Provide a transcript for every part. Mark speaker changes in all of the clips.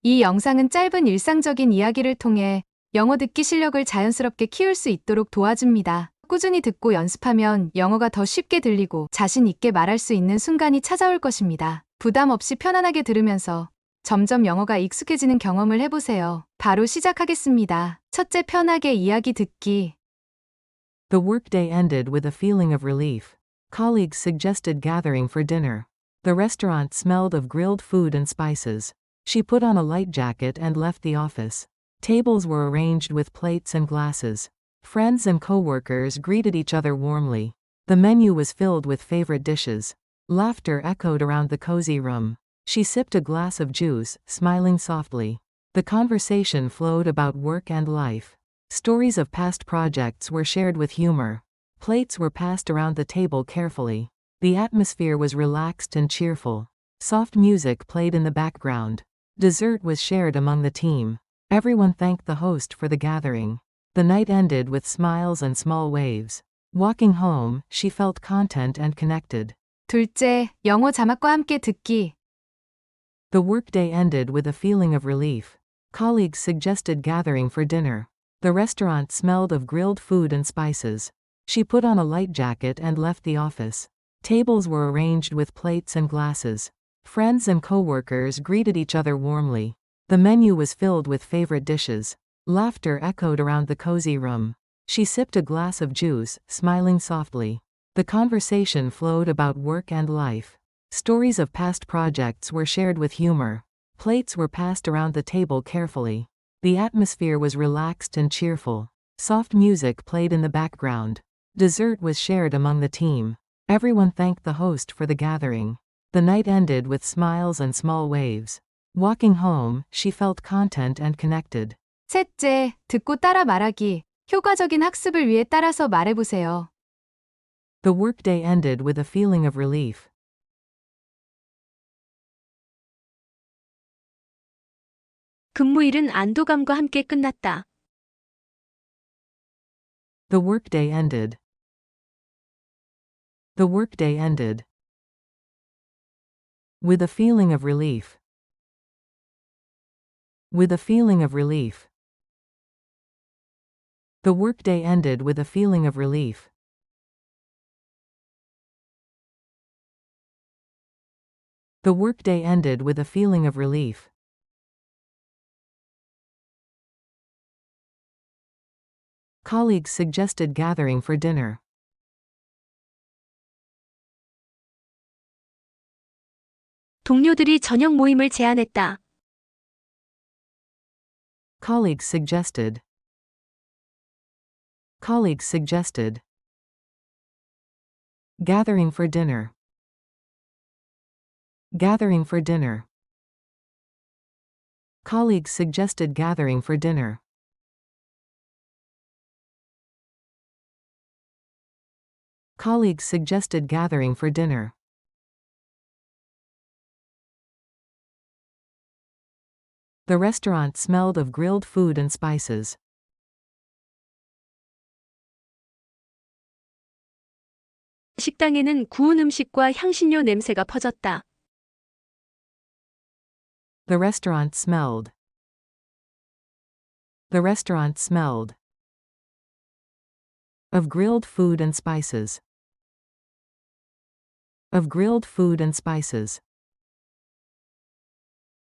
Speaker 1: 이 영상은 짧은 일상적인 이야기를 통해 영어 듣기 실력을 자연스럽게 키울 수 있도록 도와줍니다. 꾸준히 듣고 연습하면 영어가 더 쉽게 들리고 자신 있게 말할 수 있는 순간이 찾아올 것입니다. 부담 없이 편안하게 들으면서 점점 영어가 익숙해지는 경험을 해보세요. 바로 시작하겠습니다. 첫째, 편하게 이야기 듣기.
Speaker 2: The workday ended with a feeling of relief. Colleagues suggested gathering for dinner. The restaurant smelled of grilled food and spices. She put on a light jacket and left the office. Tables were arranged with plates and glasses. Friends and coworkers greeted each other warmly. The menu was filled with favorite dishes. Laughter echoed around the cozy room. She sipped a glass of juice, smiling softly. The conversation flowed about work and life. Stories of past projects were shared with humor. Plates were passed around the table carefully. The atmosphere was relaxed and cheerful. Soft music played in the background. Dessert was shared among the team. Everyone thanked the host for the gathering. The night ended with smiles and small waves. Walking home, she felt content and connected.
Speaker 1: 둘째, 영어 자막과 함께 듣기.
Speaker 2: The workday ended with a feeling of relief. Colleagues suggested gathering for dinner. The restaurant smelled of grilled food and spices. She put on a light jacket and left the office. Tables were arranged with plates and glasses. Friends and coworkers greeted each other warmly. The menu was filled with favorite dishes. Laughter echoed around the cozy room. She sipped a glass of juice, smiling softly. The conversation flowed about work and life. Stories of past projects were shared with humor. Plates were passed around the table carefully. The atmosphere was relaxed and cheerful. Soft music played in the background. Dessert was shared among the team. Everyone thanked the host for the gathering. The night ended with smiles and small waves. Walking home, she felt content and connected.
Speaker 1: 셋째, 듣고 따라 말하기. 효과적인 학습을 위해 따라서 말해보세요.
Speaker 2: The workday ended with a feeling of relief.
Speaker 3: 근무일은 안도감과 함께 끝났다.
Speaker 2: The workday ended. The workday ended. With a feeling of relief. With a feeling of relief. The workday ended with a feeling of relief. The workday ended with a feeling of relief. Colleagues suggested gathering for dinner.
Speaker 3: 동료들이 저녁 모임을 제안했다.
Speaker 2: Colleagues suggested. Colleagues suggested. Gathering for dinner. Gathering for dinner. Colleagues suggested gathering for dinner. Colleagues suggested gathering for dinner. The restaurant smelled of grilled food and spices.
Speaker 3: 식당에는 구운 음식과 향신료 냄새가 퍼졌다.
Speaker 2: The restaurant smelled. The restaurant smelled of grilled food and spices. Of grilled food and spices.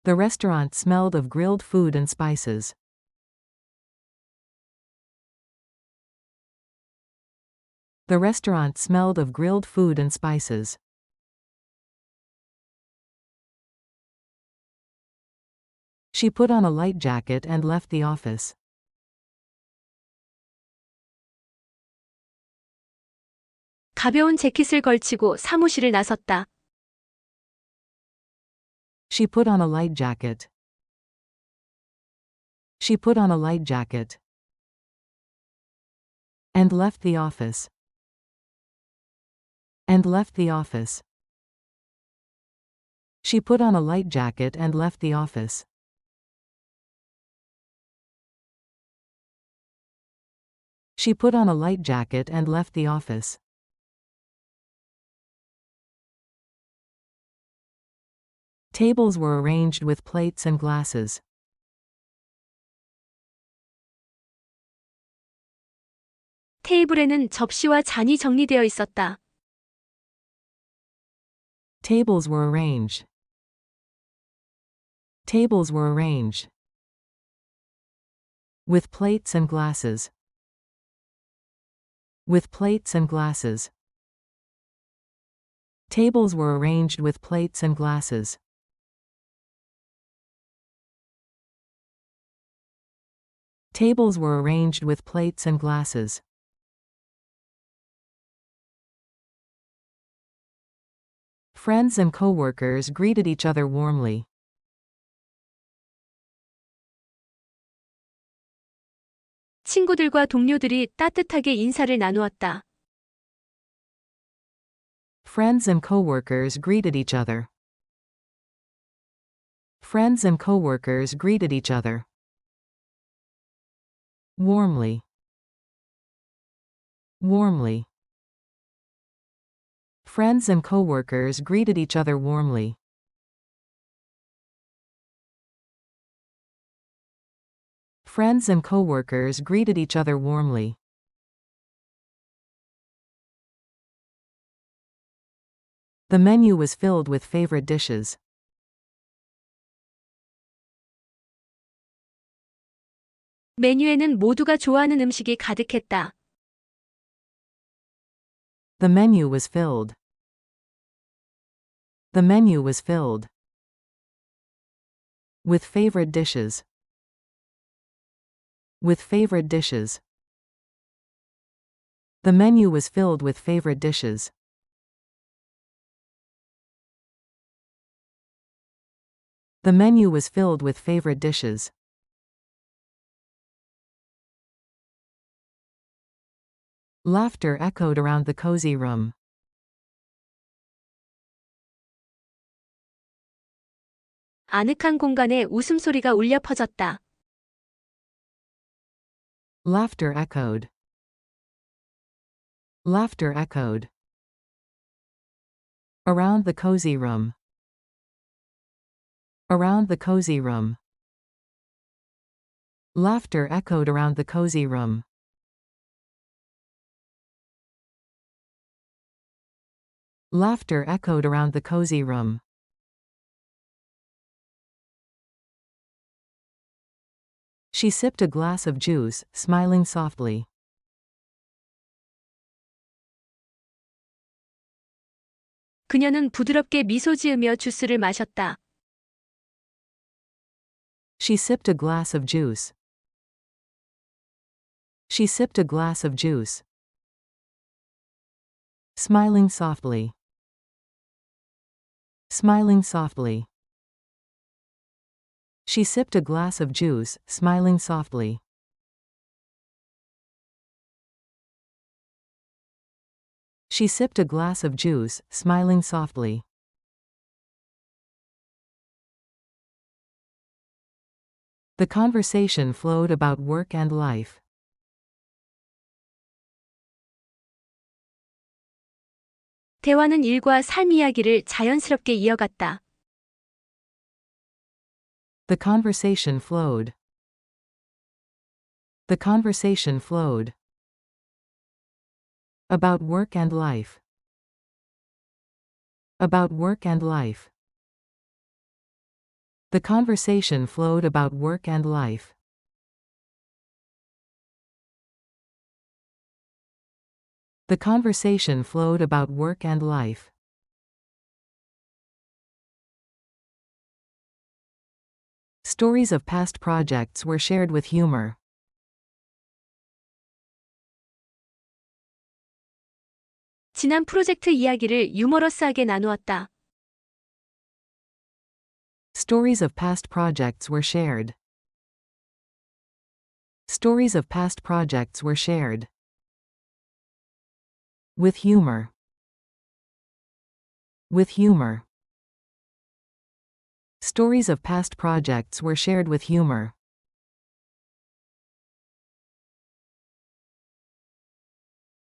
Speaker 2: The restaurant smelled of grilled food and spices. The restaurant smelled of grilled food and spices. She put on a light jacket and left the office.
Speaker 3: 가벼운 재킷을 걸치고 사무실을 나섰다.
Speaker 2: She put on a light jacket. She put on a light jacket. And left the office. And left the office. She put on a light jacket and left the office. She put on a light jacket and left the office. Tables were arranged with plates and glasses.
Speaker 3: 테이블에는 접시와 잔이 정리되어 있었다.
Speaker 2: Tables were arranged. Tables were arranged. With plates and glasses. With plates and glasses. Tables were arranged with plates and glasses. Tables were arranged with plates and glasses. Friends and coworkers greeted each other warmly.
Speaker 3: 친구들과 동료들이 따뜻하게 인사를 나누었다.
Speaker 2: Friends and coworkers greeted each other. Friends and coworkers greeted each other. Warmly. Warmly. Friends and coworkers greeted each other warmly. Friends and coworkers greeted each other warmly. The menu was filled with favorite dishes.
Speaker 3: 메뉴에는 모두가 좋아하는 음식이 가득했다.
Speaker 2: The menu was filled. The menu was filled with favorite dishes. With favorite dishes. The menu was filled with favorite dishes. The menu was filled with favorite dishes. Laughter echoed around the cozy room.
Speaker 3: 아늑한 공간에 웃음소리가 울려 퍼졌다.
Speaker 2: Laughter echoed. Laughter echoed around the cozy room. Around the cozy room. Laughter echoed around the cozy room. Laughter echoed around the cozy room. She sipped a glass of juice, smiling softly.
Speaker 3: 그녀는 부드럽게 미소 지으며 주스를 마셨다.
Speaker 2: She sipped a glass of juice. She sipped a glass of juice. Smiling softly. Smiling softly. She sipped a glass of juice, smiling softly. She sipped a glass of juice, smiling softly. The conversation flowed about work and life.
Speaker 3: 대화는 일과 삶 이야기를 자연스럽게 이어갔다.
Speaker 2: The conversation flowed. The conversation flowed about work and life. About work and life. The conversation flowed about work and life. The conversation flowed about work and life. Stories of past projects were shared with humor.
Speaker 3: 지난 프로젝트 이야기를 유머러스하게 나누었다.
Speaker 2: Stories of past projects were shared. Stories of past projects were shared. With humor. With humor. Stories of past projects were shared with humor.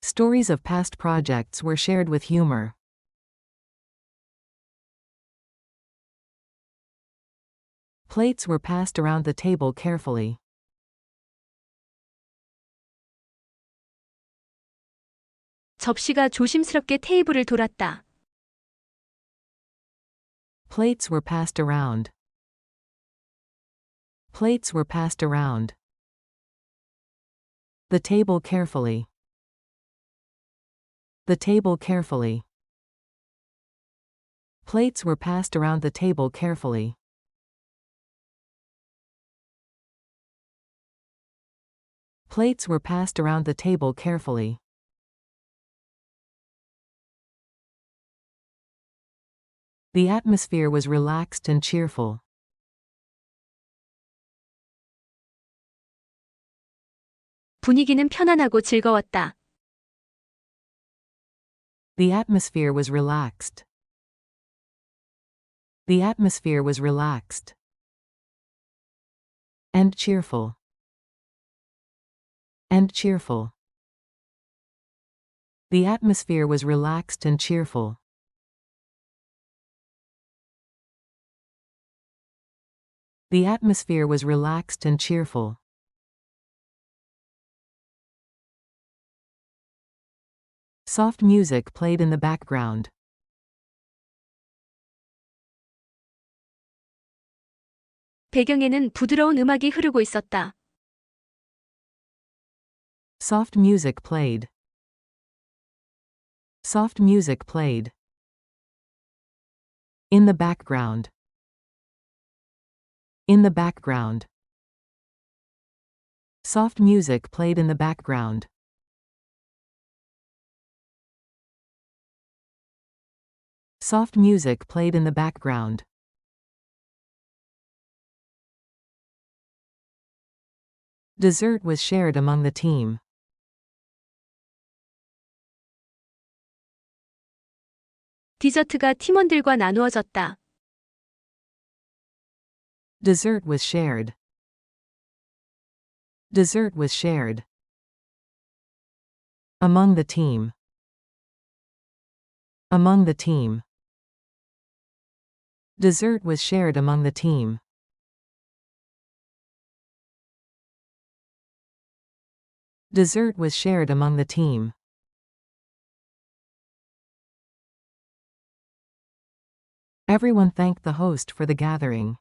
Speaker 2: Stories of past projects were shared with humor. Plates were passed around the table carefully.
Speaker 3: 접시가 조심스럽게 테이블을 돌았다.
Speaker 2: Plates were passed around. Plates were passed around. The table carefully. The table carefully. Plates were passed around the table carefully. Plates were passed around the table carefully. The atmosphere was relaxed and cheerful.
Speaker 3: 분위기는 편안하고 즐거웠다.
Speaker 2: The atmosphere was relaxed. The atmosphere was relaxed. And cheerful. And cheerful. The atmosphere was relaxed and cheerful. The atmosphere was relaxed and cheerful. Soft music played in the background.
Speaker 3: 배경에는 부드러운 음악이 흐르고 있었다.
Speaker 2: Soft music played. Soft music played. In the background. In the background. Soft music played in the background. Soft music played in the background. Dessert was shared among the team.
Speaker 3: 디저트가 팀원들과 나누어졌다.
Speaker 2: Dessert was shared. Dessert was shared. Among the team. Among the team. Dessert was shared among the team. Dessert was shared among the team. Everyone thanked the host for the gathering.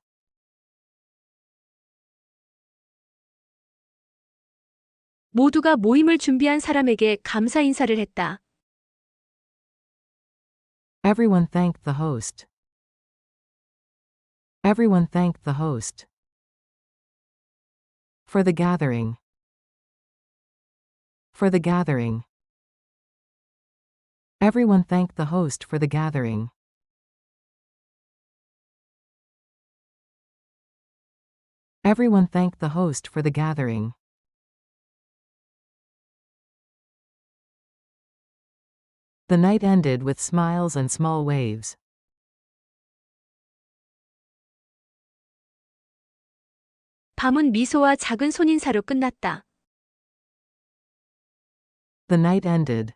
Speaker 3: 모두가 모임을 준비한 사람에게 감사 인사를 했다.
Speaker 2: Everyone thanked the host. Everyone thanked the host. For the gathering. For the gathering. Everyone thanked the host for the gathering. Everyone thanked the host for the gathering. The night ended with smiles and small waves.
Speaker 3: 밤은 미소와 작은 손인사로 끝났다.
Speaker 2: The night ended.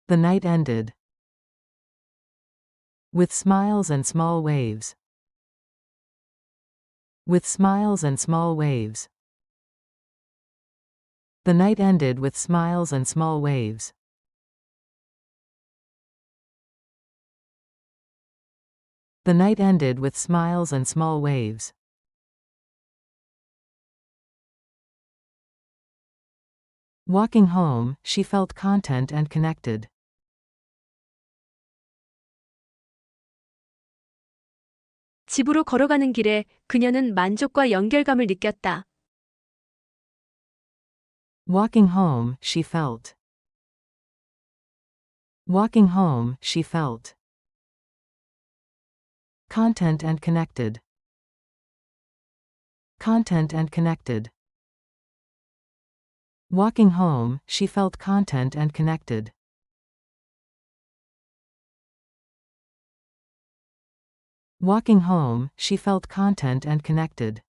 Speaker 2: The night ended. With smiles and small waves. With smiles and small waves. The night ended with smiles and small waves. The night ended with smiles and small waves. Walking home, she felt content and connected.
Speaker 3: 집으로 걸어가는 길에 그녀는 만족과 연결감을 느꼈다.
Speaker 2: Walking home, she felt. Walking home, she felt. Content and connected. Content and connected. Walking home, she felt content and connected. Walking home, she felt content and connected.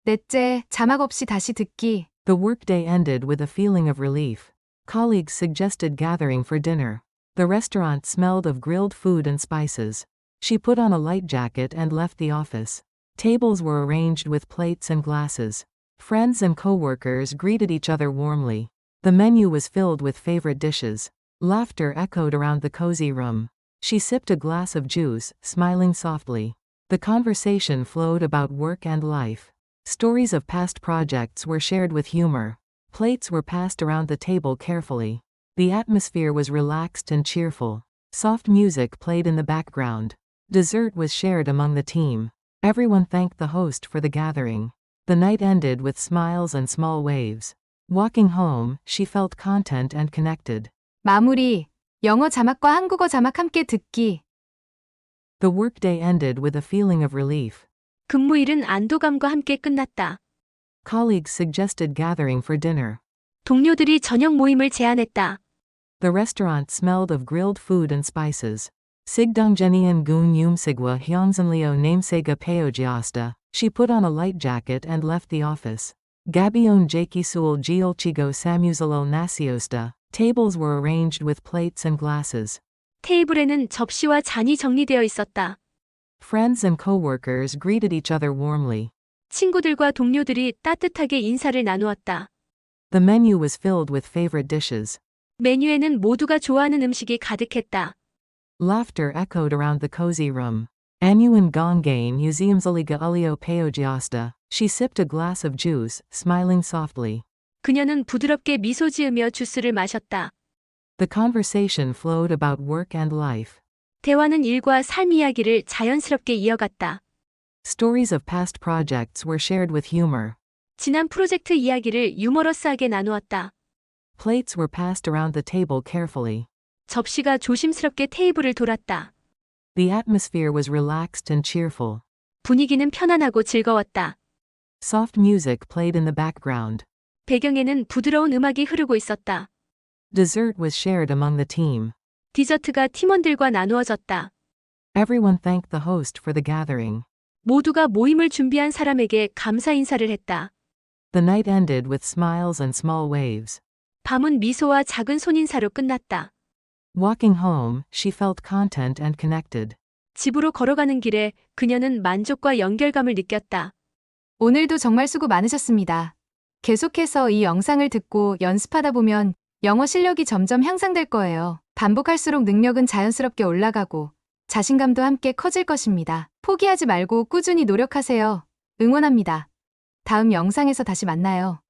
Speaker 1: 넷째, 자막 없이 다시 듣기.
Speaker 2: The workday ended with a feeling of relief. Colleagues suggested gathering for dinner. The restaurant smelled of grilled food and spices. She put on a light jacket and left the office. Tables were arranged with plates and glasses. Friends and coworkers greeted each other warmly. The menu was filled with favorite dishes. Laughter echoed around the cozy room. She sipped a glass of juice, smiling softly. The conversation flowed about work and life. Stories of past projects were shared with humor. Plates were passed around the table carefully. The atmosphere was relaxed and cheerful. Soft music played in the background. Dessert was shared among the team. Everyone thanked the host for the gathering. The night ended with smiles and small waves. Walking home, she felt content and connected.
Speaker 1: 마무리. 영어 자막과 한국어 자막 함께 듣기.
Speaker 2: The workday ended with a feeling of relief.
Speaker 3: 근무일은 안도감과 함께 끝났다.
Speaker 2: Colleagues suggested gathering for dinner.
Speaker 3: 동료들이 저녁 모임을 제안했다.
Speaker 2: The restaurant smelled of grilled food and spices. Sigdongjenian gun yumsigwa hyongsanleo namesega peogiasta. She put on a light jacket and left the office. Gabion jakisul giolchigo samusalol nasiosta. Tables were arranged with plates and glasses.
Speaker 3: 테이블에는 접시와 잔이 정리되어 있었다.
Speaker 2: Friends and coworkers greeted each other warmly.
Speaker 3: 친구들과 동료들이 따뜻하게 인사를 나누었다.
Speaker 2: The menu was filled with favorite dishes.
Speaker 3: 메뉴에는 모두가 좋아하는 음식이 가득했다.
Speaker 2: Laughter echoed around the cozy room. Anuan gongain museumsaliga ulio peogiasta. She sipped a glass of juice, smiling softly.
Speaker 3: 그녀는 부드럽게 미소 지으며 주스를 마셨다.
Speaker 2: The conversation flowed about work and life.
Speaker 3: 대화는 일과 삶 이야기를 자연스럽게 이어갔다.
Speaker 2: Stories of past projects were shared with humor.
Speaker 3: 지난 프로젝트 이야기를 유머러스하게 나누었다.
Speaker 2: Plates were passed around the table carefully.
Speaker 3: 접시가 조심스럽게 테이블을 돌았다.
Speaker 2: The atmosphere was relaxed and cheerful.
Speaker 3: 분위기는 편안하고 즐거웠다.
Speaker 2: Soft music played in the background.
Speaker 3: 배경에는 부드러운 음악이 흐르고 있었다.
Speaker 2: Dessert was shared among the team.
Speaker 3: 디저트가 팀원들과 나누어졌다.
Speaker 2: Everyone thanked the host for the gathering.
Speaker 3: 모두가 모임을 준비한 사람에게 감사 인사를 했다.
Speaker 2: The night ended with smiles and small waves.
Speaker 3: 밤은 미소와 작은 손인사로 끝났다.
Speaker 2: Walking home, she felt content and connected.
Speaker 3: 집으로 걸어가는 길에 그녀는 만족과 연결감을 느꼈다.
Speaker 1: 오늘도 정말 수고 많으셨습니다. 계속해서 이 영상을 듣고 연습하다 보면 영어 실력이 점점 향상될 거예요. 반복할수록 능력은 자연스럽게 올라가고 자신감도 함께 커질 것입니다. 포기하지 말고 꾸준히 노력하세요. 응원합니다. 다음 영상에서 다시 만나요.